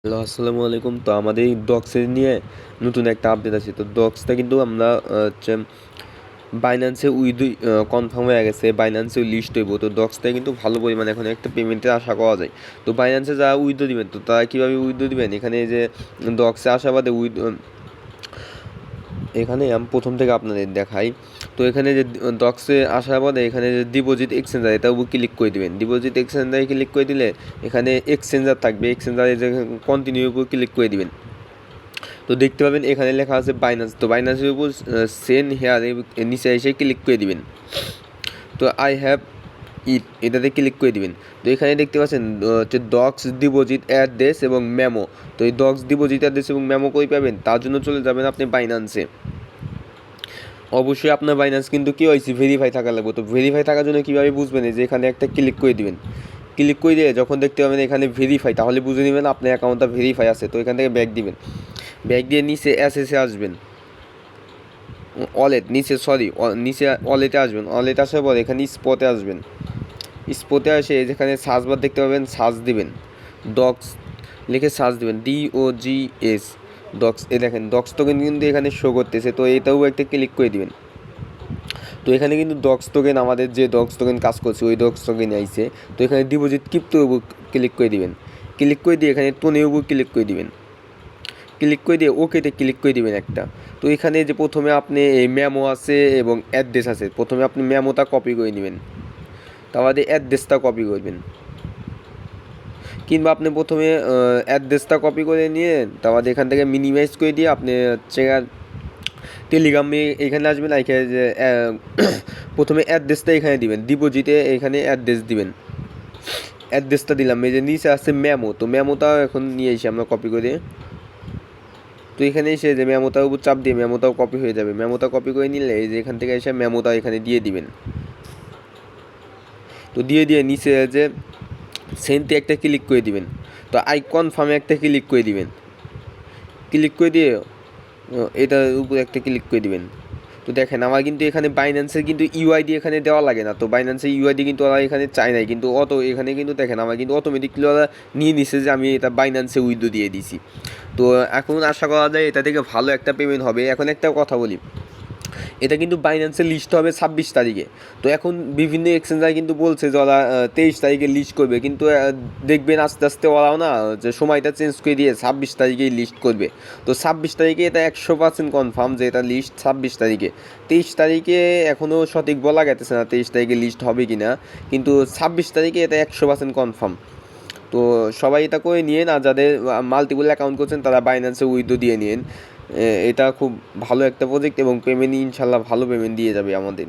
Hello, আসসালামু আলাইকুম। তো আমাদের এই ডক্সের নিয়ে নতুন একটা আপডেট আছে। তো ডক্সটা কিন্তু আমরা হচ্ছে বাইন্যান্সে উইথড্র কনফার্ম হয়ে গেছে, বাইন্যান্সে লিস্ট হইব। তো ডক্সটা কিন্তু ভালো পরিমাণে এখন একটা পেমেন্টের আশা করা যায়। তো বাইন্যান্সে যারা উইথড্র দিবেন, তো তারা কীভাবে উইথড্র দিবেন, এখানে যে ডক্সে আসাবাদে এখানে আমি প্রথম থেকে আপনাদের দেখাই। তো এখানে যে ডক্সে আসার পরে এখানে যে ডিপোজিট এক্সচেঞ্জার, এটার উপর ক্লিক করে দিবেন। ডিপোজিট এক্সচেঞ্জারে ক্লিক করে দিলে এখানে এক্সচেঞ্জার থাকবে, এক্সচেঞ্জারে যে কন্টিনিউর উপর ক্লিক করে দিবেন। তো দেখতে পাবেন এখানে লেখা আছে বাইন্যান্স। তো বাইন্যান্সের উপর সেন্ড হেয়ার নিচে এসে ক্লিক করে দিবেন। তো আই হ্যাভ এটাতে ক্লিক করে দিবেন। তো এখানে দেখতে পাচ্ছেন হচ্ছে ডক্স ডিপোজিট অ্যাড্রেস এবং মেমো। তো এই ডক্স ডিপোজিট অ্যাড্রেস এবং মেমো কই পাবেন, তার জন্য চলে যাবেন আপনি বাইন্যান্সে। অবশ্যই আপনার বাইন্যান্স কিন্তু কেওয়াইসি ভেরিফাই থাকা লাগবে। তো ভেরিফাই থাকার জন্য কীভাবে বুঝবেন, যে এখানে একটা ক্লিক করে দিবেন। ক্লিক করে দিয়ে যখন দেখতে পাবেন এখানে ভেরিফাই, তাহলে বুঝে নেবেন আপনার অ্যাকাউন্টটা ভেরিফাই আছে। তো এখান থেকে ব্যাক দিবেন। ব্যাক দিয়ে নিচে এসএসে আসবেন, নিচে ওয়ালেটে আসবেন। ওয়ালেটে আসার পর এখানে স্পটে আসবেন। স্পটে এসে যেখানে সার্চ বার দেখতে পাবেন, সার্চ দিবেন ডক্স লিখে সার্চ দিবেন, DOGS ডক্স। দেখেন ডক্স টোকেন কিন্তু এখানে শো করতেছে। তো এটাও একটা ক্লিক করে দিবেন। তো এখানে কিন্তু ডক্স টোকেন, আমাদের যে ডক্স টোকেন কাজ করছে ওই ডক্স টোকেন আইছে। তো এখানে ডিপোজিট ক্রিপ্টোর উপর ক্লিক করে দিবেন। ক্লিক করে দিয়ে এখানে টোনের উপর ক্লিক করে দিবেন। ক্লিক করে দিয়ে ওকেতে ক্লিক করে দিবেন একটা। তো এখানে যে প্রথমে আপনি এই মেমো আছে এবং অ্যাড্রেস আছে, প্রথমে আপনি মেমোটা কপি করে নেবেন, তারপরে অ্যাড্রেসটা কপি করবেন। কিংবা আপনি প্রথমে অ্যাড্রেসটা কপি করে নিয়ে তারপরে এখান থেকে মিনিমাইজ করে দিয়ে আপনি হচ্ছে টেলিগ্রামে এখানে আসবেন। এখানে যে প্রথমে অ্যাড্রেসটা এখানে দিবেন, ডিপোজিটে এখানে অ্যাড্রেস দিবেন। অ্যাড্রেসটা দিলাম, এই যে নিচে আসছে মেমো। তো মেমোটাও এখন নিয়ে এসে আমরা কপি করে, তো এখানে এসে যে মেমোটার উপর চাপ দিয়ে মেমোটাও কপি হয়ে যাবে। মেমোটা কপি করে নিলে এই যে এখান থেকে এসে মেমোটা এখানে দিয়ে দিবেন। তো দিয়ে নিচে যে সেন্টে একটা ক্লিক করে দিবেন। তো আই কনফার্মে একটা ক্লিক করে দিবেন। ক্লিক করে দিয়ে এটার উপর একটা ক্লিক করে দিবেন। তো দেখেন আমার কিন্তু এখানে বাইন্যান্সের কিন্তু ইউআইডি এখানে দেওয়া লাগে না। তো বাইন্যান্সের ইউআইডি কিন্তু ওরা এখানে চায় নাই, কিন্তু এখানে কিন্তু দেখেন আমার কিন্তু অটোমেটিকলি ওরা নিয়ে নিছে যে আমি এটা বাইন্যান্সে উইথড্র দিয়ে দিছি। তো এখন আশা করা যায় এটা থেকে ভালো একটা পেমেন্ট হবে। এখন একটা কথা বলি, এটা কিন্তু বাইন্যান্সে লিস্ট হবে 26 তারিখে। তো এখন বিভিন্ন এক্সচেঞ্জার কিন্তু বলছে যে ওরা 23 তারিখে লিস্ট করবে, কিন্তু দেখবেন আস্তে আস্তে ওরাও না যে সময়টা চেঞ্জ করে দিয়ে 26 তারিখেই লিস্ট করবে। তো 26 তারিখে এটা 100% কনফার্ম যে এটা লিস্ট 26 তারিখে। 23 তারিখে এখনও সঠিক বলা গেছে না 23 তারিখে লিস্ট হবে কি না, কিন্তু 26 তারিখে এটা 100% কনফার্ম। তো সবাই এটা করে নিয়েন, আর যাদের মাল্টিপল অ্যাকাউন্ট করছেন তারা বাইন্যান্সে উইথড্র দিয়ে নিন। এটা খুব ভালো একটা প্রজেক্ট এবং পেমেন্ট ইনশাল্লাহ ভালো পেমেন্ট দিয়ে যাবে আমাদের।